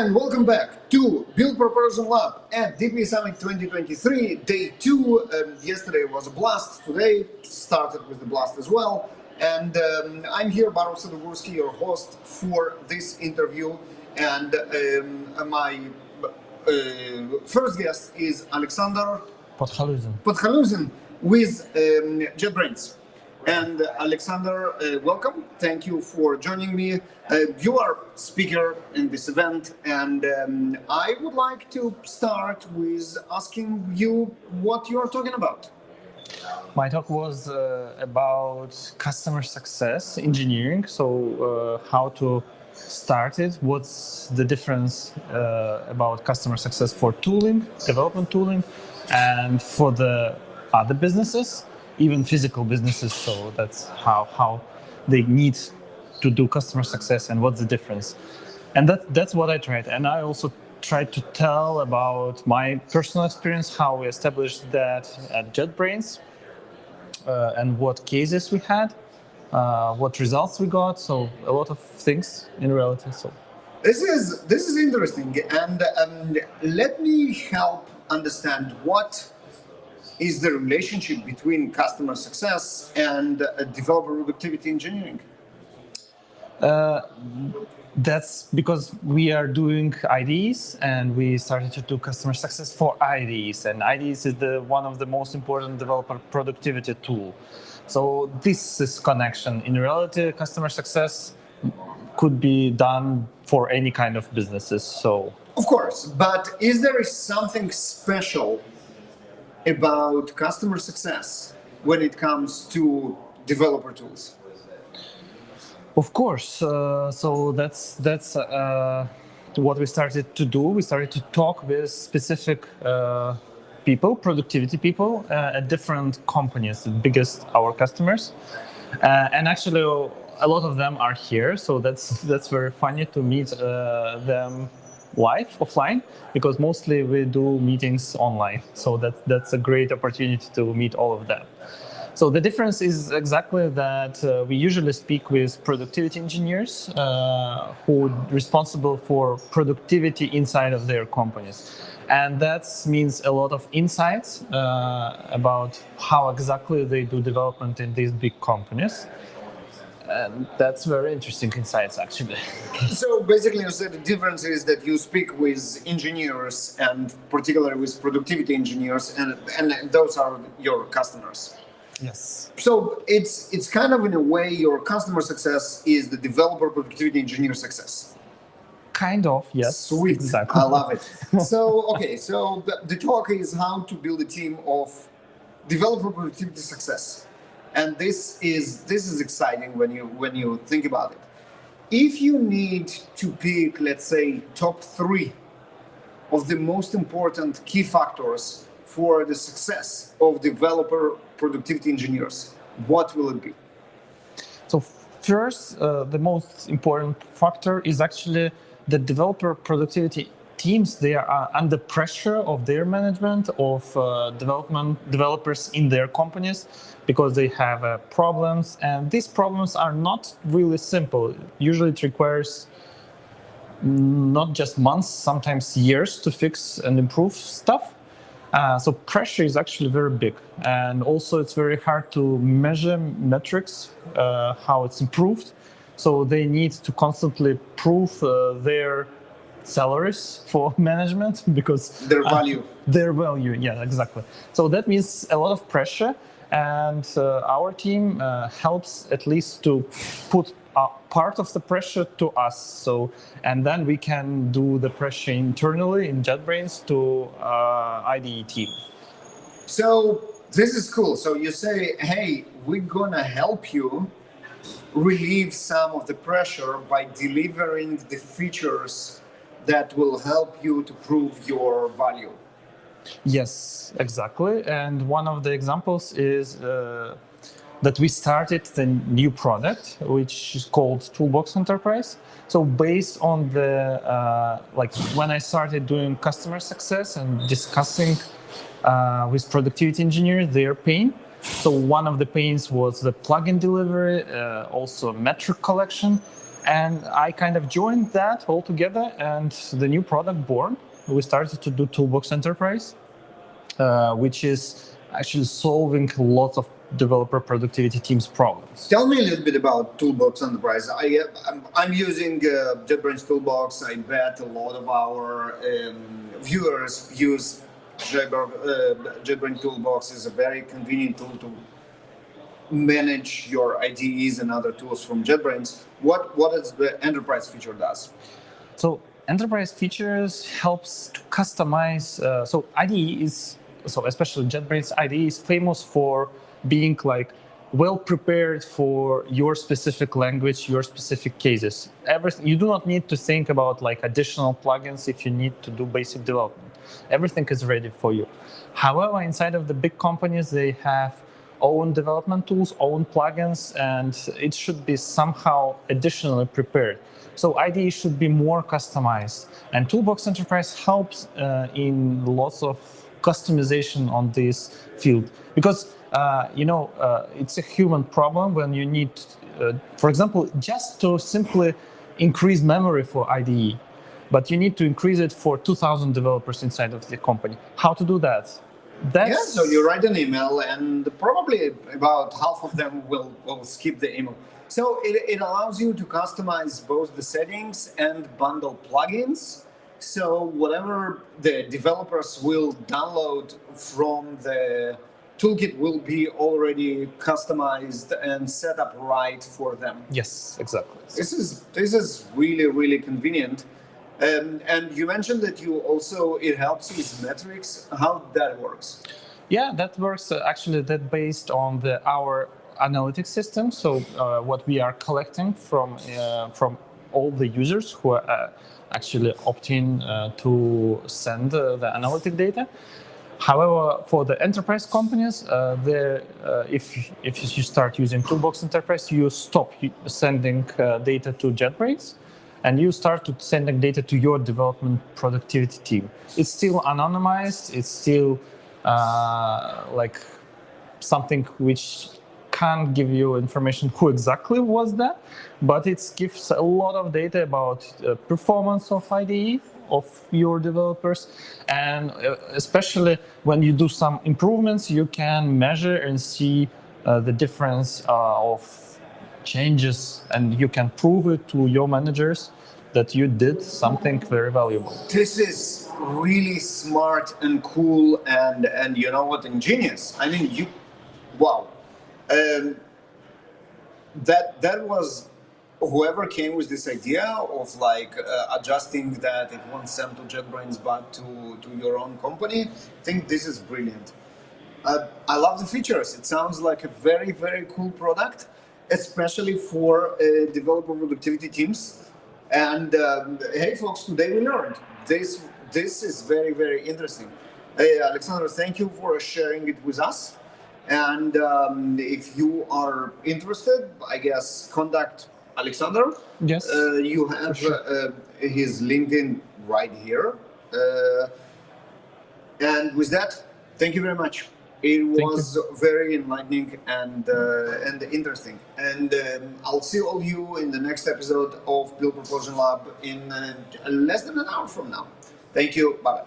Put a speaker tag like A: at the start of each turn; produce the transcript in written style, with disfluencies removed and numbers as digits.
A: and welcome back to Build Preparation Lab at DPE Summit 2023, day 2. Yesterday was a blast, today started with the blast as well. And I'm here, Baruch Sadogurski, your host for this interview. And my first guest is Alexander Podkhaliuzin with JetBrains. And Alexander, welcome. Thank you for joining me. You are speaker in this event, and I would like to start with asking you what you are talking about.
B: My talk was about customer success engineering. So how to start it, what's the difference about customer success for tooling, development tooling, and for the other businesses, even physical businesses. So that's how they need to do customer success and what's the difference. And that's what I tried. And I also tried to tell about my personal experience, how we established that at JetBrains, and what cases we had, what results we got. So a lot of things in reality. So
A: this is interesting, and let me help understand what is the relationship between customer success and developer productivity engineering.
B: That's because we are doing IDEs, and we started to do customer success for IDEs, and IDEs is one of the most important developer productivity tool. So this is connection. In reality, customer success could be done for any kind of businesses. So
A: of course, but is there something special about customer success when it comes to developer tools?
B: Of course. So that's what we started to do. We started to talk with specific people, productivity people at different companies, the biggest our customers, and actually a lot of them are here. So that's very funny to meet them live, offline, because mostly we do meetings online. So that's a great opportunity to meet all of them. So the difference is exactly that we usually speak with productivity engineers who are responsible for productivity inside of their companies. And that means a lot of insights about how exactly they do development in these big companies. And that's very interesting insights, actually.
A: So basically, you said the difference is that you speak with engineers, and particularly with productivity engineers, and those are your customers.
B: Yes.
A: So it's kind of, in a way, your customer success is the developer productivity engineer success.
B: Kind of, yes.
A: Sweet. Exactly. I love it. So the talk is how to build a team of developer productivity success. And this is exciting when you think about it. If you need to pick, let's say, top 3 of the most important key factors for the success of developer productivity engineers, what will it be?
B: So first, the most important factor is actually the developer productivity teams. They are under pressure of their management, of developers in their companies, because they have problems, and these problems are not really simple. Usually it requires not just months, sometimes years to fix and improve stuff. So pressure is actually very big, and also it's very hard to measure metrics, how it's improved. So they need to constantly prove their salaries for management, because
A: their value.
B: Yeah, exactly. So that means a lot of pressure, and our team helps at least to put part of the pressure to us. So, and then we can do the pressure internally in JetBrains to IDE team.
A: So this is cool. So you say, hey, we're gonna help you relieve some of the pressure by delivering the features that will help you to prove your value.
B: Yes, exactly. And one of the examples is that we started the new product, which is called Toolbox Enterprise. So based on the, when I started doing customer success and discussing with productivity engineers their pain. So one of the pains was the plugin delivery, also metric collection, And I kind of joined that all together, and the new product born. We started to do Toolbox Enterprise, which is actually solving lots of developer productivity teams problems.
A: Tell me a little bit about Toolbox Enterprise. I'm using JetBrains Toolbox. I bet a lot of our viewers use JetBrains Toolbox. Is a very convenient tool to manage your IDEs and other tools from JetBrains. What is the enterprise feature does?
B: So enterprise features helps to customize. So IDE is, so especially JetBrains IDE is famous for being like well prepared for your specific language, your specific cases. Everything, you do not need to think about like additional plugins if you need to do basic development. Everything is ready for you. However, inside of the big companies, they have own development tools, own plugins, and it should be somehow additionally prepared. So IDE should be more customized. And Toolbox Enterprise helps in lots of customization on this field. Because, it's a human problem when you need, for example, just to simply increase memory for IDE, but you need to increase it for 2,000 developers inside of the company. How to do that?
A: So you write an email, and probably about half of them will skip the email. So it allows you to customize both the settings and bundle plugins. So whatever the developers will download from the toolkit will be already customized and set up right for them.
B: Yes, exactly.
A: This is really convenient. And you mentioned that it helps with metrics. How that works?
B: Yeah, that works actually that based on our analytics system. So what we are collecting from all the users who are actually opting to send the analytic data. However, for the enterprise companies, if you start using Toolbox Enterprise, you stop sending data to JetBrains, and you start to sending data to your development productivity team. It's still anonymized. It's still like something which can't give you information who exactly was that, but it gives a lot of data about performance of IDE of your developers, and especially when you do some improvements, you can measure and see the difference of changes, and you can prove it to your managers that you did something very valuable.
A: This is really smart and cool, and you know what, ingenious. I mean, wow. That was whoever came with this idea of like adjusting that it won't send to JetBrains but to your own company. I think this is brilliant. I love the features. It sounds like a very cool product, especially for developer productivity teams. And hey, folks, today we learned this. This is very interesting. Hey, Alexander, thank you for sharing it with us. And if you are interested, I guess contact Alexander.
B: Yes.
A: You have his LinkedIn right here. And with that, thank you very much. It was very enlightening and interesting. And I'll see all you in the next episode of Build Propulsion Lab in less than an hour from now. Thank you. Bye-bye.